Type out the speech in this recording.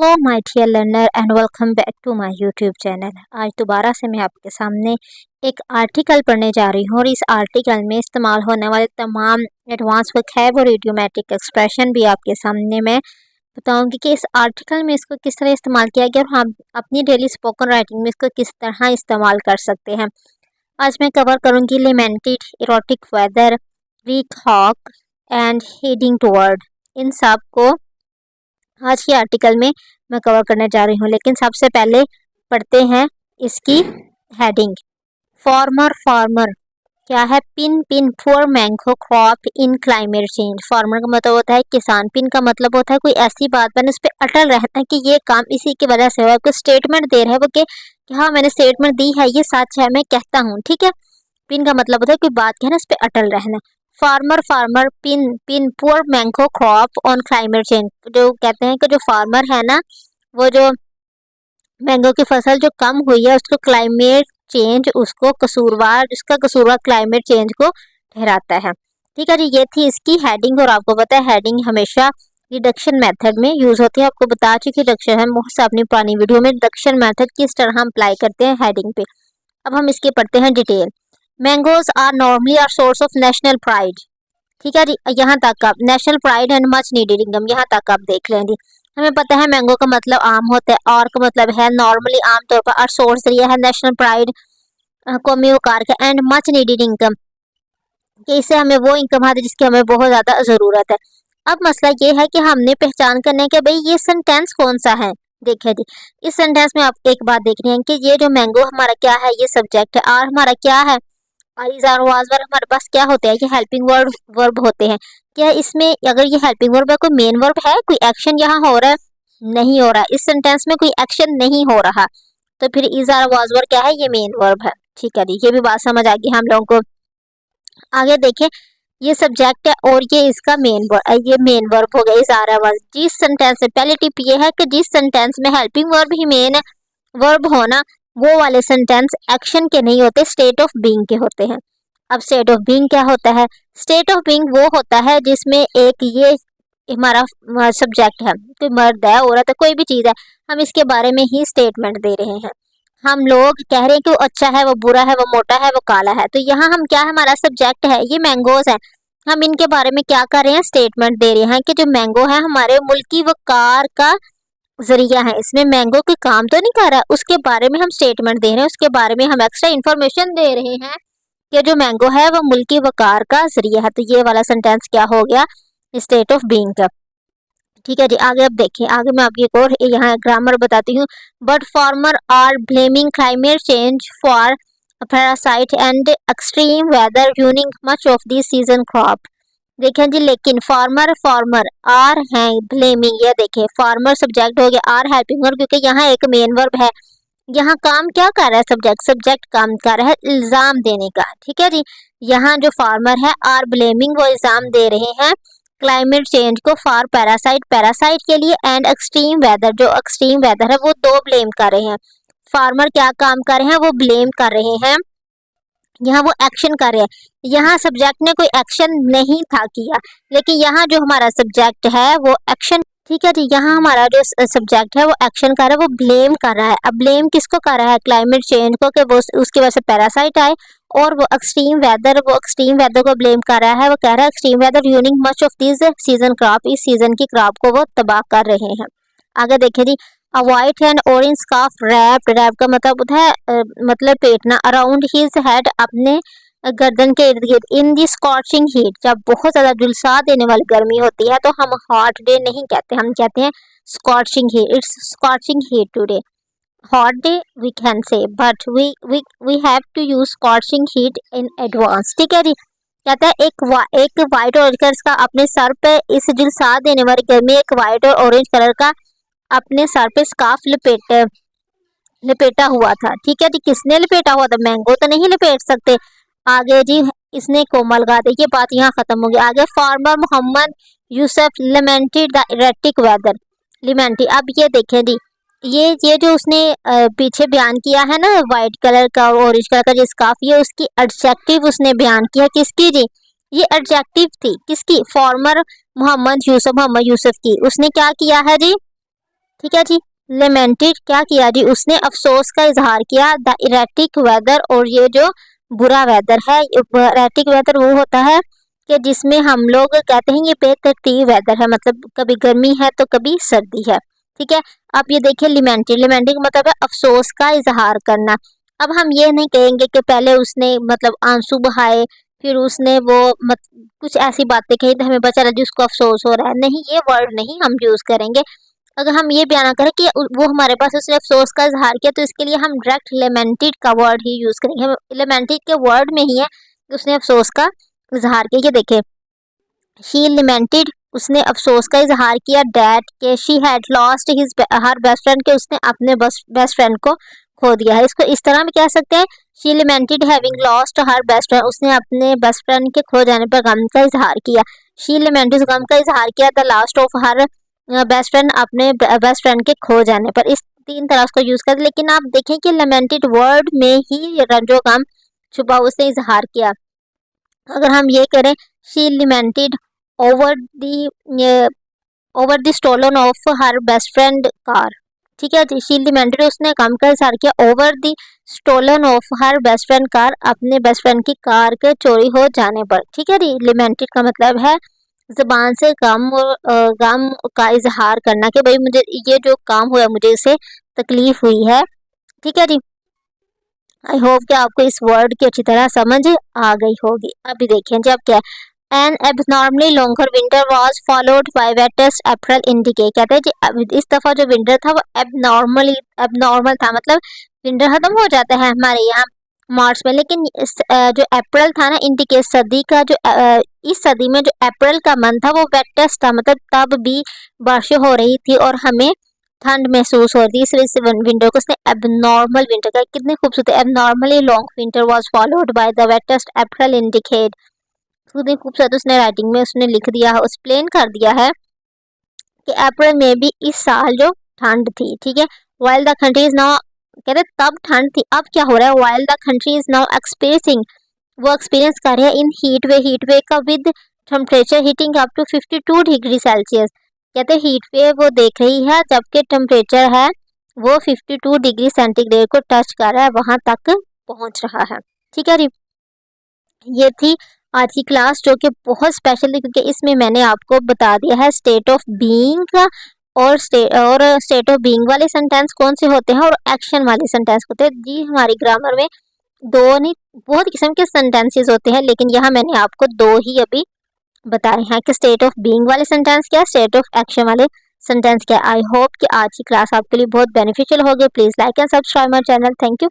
Hello my dear learner and welcome back to my YouTube channel. आज दोबारा से मैं आपके सामने एक आर्टिकल पढ़ने जा रही हूँ और इस आर्टिकल में इस्तेमाल होने वाले तमाम एडवांस वोकैब और इडियोमैटिक एक्सप्रेशन भी आपके सामने मैं बताऊंगी कि इस आर्टिकल में इसको किस तरह इस्तेमाल किया गया और हम अपनी डेली स्पोकन राइटिंग में इसको किस तरह इस्तेमाल कर सकते हैं। आज मैं कवर करूँगी lamented, erratic weather, week hawk end heading toward. इन सब को आज के आर्टिकल में मैं कवर करने जा रही हूँ, लेकिन सबसे पहले पढ़ते हैं इसकी हेडिंग। फार्मर क्या है? Pin poor mango crop in climate change. Farmer का मतलब होता है किसान, पिन का मतलब होता है कोई ऐसी बात मैंने उस पर अटल रहना है कि ये काम इसी की वजह से हुआ है। कोई स्टेटमेंट दे रहा है वो कि हाँ मैंने स्टेटमेंट दी है, ये सच है, मैं कहता हूँ, ठीक है। पिन का मतलब होता है कोई बात कहना, उस पर अटल रहना। Farmer pin poor mango crop on climate change. जो कहते हैं कि जो फार्मर है ना, वो जो मैंगो की फसल जो कम हुई है उसको क्लाइमेट चेंज, उसका कसूरवार क्लाइमेट चेंज को ठहराता है। ठीक है जी, ये थी इसकी हेडिंग। और आपको पता है हेडिंग हमेशा रिडक्शन मेथड में यूज होती है। आपको बता चुकी रिडक्शन है बहुत सा अपनी पुरानी वीडियो में, रिडक्शन मेथड किस तरह हम अप्लाई करते हैं हेडिंग पे। अब हम इसके पढ़ते हैं detail. Mangoes are normally are source of national pride. ठीक है जी, यहाँ तक आप national pride and much needed income, यहाँ तक आप देख लें जी। हमें पता है मैंगो का मतलब आम होता है, और का मतलब है नॉर्मली आमतौर पर, और सोर्स दिया है नेशनल प्राइड कौमी वकार का, एंड मच नीडेड इनकम कि इससे हमें वो इनकम आती है जिसकी हमें बहुत ज़्यादा ज़रूरत है। अब मसला ये है कि हमने पहचान करना है कि भाई ये सेंटेंस कौन सा है। देखिए जी, इस सेंटेंस में आप एक बात देखनी है कि ये जो मैंगो हमारा क्या है, ये सब्जेक्ट है, और हमारा क्या है, और इज आर वाज वर्ब हमारे पास क्या होते हैं, ये हेल्पिंग वर्ब होते हैं। क्या इसमें अगर ये हेल्पिंग वर्ब है, कोई मेन वर्ब है, कोई एक्शन यहाँ हो रहा है? नहीं हो रहा। इस सेंटेंस में कोई एक्शन नहीं हो रहा, तो फिर इज आर वाज वर्ब क्या है, ये मेन वर्ब है। ठीक है जी, ये भी बात समझ आ गई हम लोगों को। आगे देखें, ये सब्जेक्ट है और ये इसका ये मेन वर्ब हो गया इज आर वाज। जिस सेंटेंस में पहली टिप ये है कि जिस सेंटेंस में हेल्पिंग वर्ब ही मेन वर्ब होना, वो वाले सेंटेंस एक्शन के नहीं होते, स्टेट ऑफ बीइंग के होते हैं। अब स्टेट ऑफ बीइंग क्या होता है? स्टेट ऑफ बीइंग वो होता है जिसमें एक ये हमारा सब्जेक्ट है, कोई मर्द है, औरत है, कोई भी चीज़ है, हम इसके बारे में ही स्टेटमेंट दे रहे हैं। हम लोग कह रहे हैं कि वो अच्छा है, वो बुरा है, वो मोटा है, वो काला है, तो यहाँ हम क्या है, हमारा सब्जेक्ट है, ये मैंगोज है, हम इनके बारे में क्या कर रहे हैं, स्टेटमेंट दे रहे हैं कि जो मैंगो है हमारे मुल्की वकार का जरिया है। इसमें मैंगो के काम तो नहीं कर रहा है, उसके बारे में हम स्टेटमेंट दे रहे हैं, उसके बारे में हम एक्स्ट्रा इन्फॉर्मेशन दे रहे हैं कि जो मैंगो है वो मुल्की वकार का जरिया है। तो ये वाला सेंटेंस क्या हो गया, स्टेट ऑफ बीइंग का। ठीक है जी, आगे अब देखें, आगे मैं आपकी एक और यहाँ ग्रामर बताती हूँ। But farmer are blaming climate change for parasite and extreme weather ruining much of this season crop. देखें जी, लेकिन फार्मर आर हैं ब्लेमिंग, ये देखें फार्मर सब्जेक्ट हो गया, आर हेल्पिंग वर्ब, क्योंकि यहाँ एक मेन वर्ब है। यहाँ काम क्या कर रहा है, सब्जेक्ट काम कर रहा है इल्जाम देने का। ठीक है जी, यहाँ जो फार्मर है आर ब्लेमिंग, वो इल्जाम दे रहे हैं क्लाइमेट चेंज को फॉर पैरासाइट के लिए, एंड एक्सट्रीम वेदर, जो एक्सट्रीम वेदर है वो दो ब्लेम कर रहे हैं। फार्मर क्या काम कर रहे हैं, वो ब्लेम कर रहे हैं, यहाँ वो एक्शन कर रहे हैं। यहाँ सब्जेक्ट ने कोई एक्शन नहीं था किया, लेकिन यहाँ जो हमारा सब्जेक्ट है वो एक्शन, ठीक है जी, यहाँ हमारा जो सब्जेक्ट है वो एक्शन कर रहा है, वो ब्लेम कर रहा है। अब ब्लेम किसको कर रहा है, क्लाइमेट चेंज को, कि वो उसकी वजह से पैरासाइट आए, और वो एक्सट्रीम वेदर को ब्लेम कर रहा है। वो कह रहा है extreme weather ruining much of this season crop, इस सीजन की क्रॉप को वो तबाह कर रहे हैं। आगे देखिए जी, a white and orange scarf wrap का मतलब होता है मतलब पेटना, अराउंड हिज हेड, अपने गर्दन के इर्द गिर्द, इन दी स्कॉचिंग हीट, जब बहुत ज्यादा झुलसा देने वाली गर्मी होती है तो हम हॉट डे नहीं कहते, हम कहते हैं scorching heat. It's scorching heat today. Hot day we can say, but we have to use scorching heat in advance. ठीक है जी, कहता है एक वाइट और ऑरेंज कलर का अपने सर पे, इस झुलसा देने वाली गर्मी, एक वाइट और ऑरेंज कलर का अपने सर पे स्कार्फ लपेटा हुआ था। ठीक है जी, किसने लपेटा हुआ था, मैंगो तो नहीं लपेट सकते। आगे जी, इसने कोमल गा दी, ये बात यहाँ खत्म हो गई। आगे farmer Mohammad Yusuf lamented the erratic weather लिमेंटी। अब ये देखें जी, ये जो उसने पीछे बयान किया है ना, वाइट कलर का और ऑरेंज कलर का जो स्कार्फ, ये उसकी एडजेक्टिव उसने बयान किया, किसकी जी, ये एडजेक्टिव थी, किसकी, फार्मर मोहम्मद यूसुफ की। उसने क्या किया है जी, ठीक है जी। लेमेंटेड क्या किया जी, उसने अफसोस का इजहार किया द इरेटिक वेदर, और ये जो बुरा वेदर है, इरेटिक वेदर वो होता है कि जिसमें हम लोग कहते हैं ये बेतरतीब वेदर है, मतलब कभी गर्मी है तो कभी सर्दी है। ठीक है, अब ये देखिए लिमेंटेड, लिमेंटेड का मतलब है अफसोस का इजहार करना। अब हम ये नहीं कहेंगे कि पहले उसने मतलब आंसू बहाए, फिर उसने वो कुछ ऐसी बातें कही तो हमें पता लगा जिसको अफसोस हो रहा है, नहीं, ये वर्ड नहीं हम यूज करेंगे। अगर हम ये बयान करें कि वो हमारे पास उसने अफसोस का इजहार किया, तो इसके लिए हम डायरेक्ट लेमेंटेड का वर्ड ही यूज करेंगे। हम लेमेंटेड के वर्ड में ही है कि उसने अफसोस का इजहार किया। ये देखे, शी लेमेंटेड, उसने अफसोस का इजहार किया डैट के she had lost his her best friend, के उसने अपने बेस्ट फ्रेंड को खो दिया है। इसको इस तरह में कह सकते हैं, she lamented having lost her best friend, उसने अपने बेस्ट फ्रेंड के खो जाने पर गम का इजहार किया। शी लेमेंटेड गम का इजहार किया the last of her best friend, अपने बेस्ट फ्रेंड के खो जाने पर। इस तीन तरह उसको यूज कर, लेकिन आप देखें कि लेमेंटेड वर्ड में ही जो गम छुपा उसने इजहार किया। अगर हम ये करें, she lamented over the over the stolen of her best friend car. ठीक है जी, शी लेमेंटेड उसने गम का इजहार किया over the stolen of her best friend car, अपने बेस्ट फ्रेंड की कार के चोरी हो जाने पर। ठीक है जी, लेमेंटेड का मतलब है ज़बान से गम का इजहार करना कि भाई मुझे ये जो काम हुआ मुझे इससे तकलीफ हुई है। ठीक है जी, आई होप कि आपको इस वर्ड की अच्छी तरह समझ आ गई होगी। अभी देखिए जब क्या, an abnormally longer winter was followed by wettest April इंडिके, कहते हैं जी इस दफा जो विंटर था वो एबनॉर्मल था, मतलब विंटर खत्म हो जाता है हमारे यहाँ मार्च में, लेकिन जो अप्रैल था ना, इंडिकेट सदी का जो इस सदी में जो अप्रैल का मंथ था वो वेटेस्ट था, मतलब तब भी बारिशें हो रही थी और हमें ठंड महसूस हो रही थी, इस वजह से विंटर को उसने एबनॉर्मल विंटर का, कितने खूबसूरत, abnormally long winter was followed by the wettest April indicate, कितनी खूबसूरत उसने राइटिंग में उसने लिख दिया है, एक्सप्लेन कर दिया है कि अप्रैल में भी इस साल जो ठंड थी। ठीक है, while the country is now, कहते तब ठंड थी, अब क्या हो रहा है, while the country is now experiencing, वो एक्सपीरियंस कर रहे हैं इन हीट वे का with temperature heating up to 52 degree Celsius, कहते हीट वेव वो देख रही है जबकि टेम्परेचर है वो 52 डिग्री सेंटीग्रेड को टच कर रहा है, वहां तक पहुंच रहा है। ठीक है जी, ये थी आज की क्लास जो कि बहुत स्पेशल थी, क्योंकि इसमें मैंने आपको बता दिया है स्टेट ऑफ बीइंग का, और स्टेट ऑफ बीइंग वाले सेंटेंस कौन से होते हैं और एक्शन वाले सेंटेंस होते हैं जी। हमारी ग्रामर में दो नहीं बहुत किस्म के सेंटेंसेस होते हैं, लेकिन यहाँ मैंने आपको दो ही अभी बताए हैं कि स्टेट ऑफ बीइंग वाले सेंटेंस क्या, स्टेट ऑफ एक्शन वाले सेंटेंस क्या। आई होप कि आज की क्लास आपके लिए बहुत बेनिफिशियल होगी। Please like and subscribe my channel. Thank you.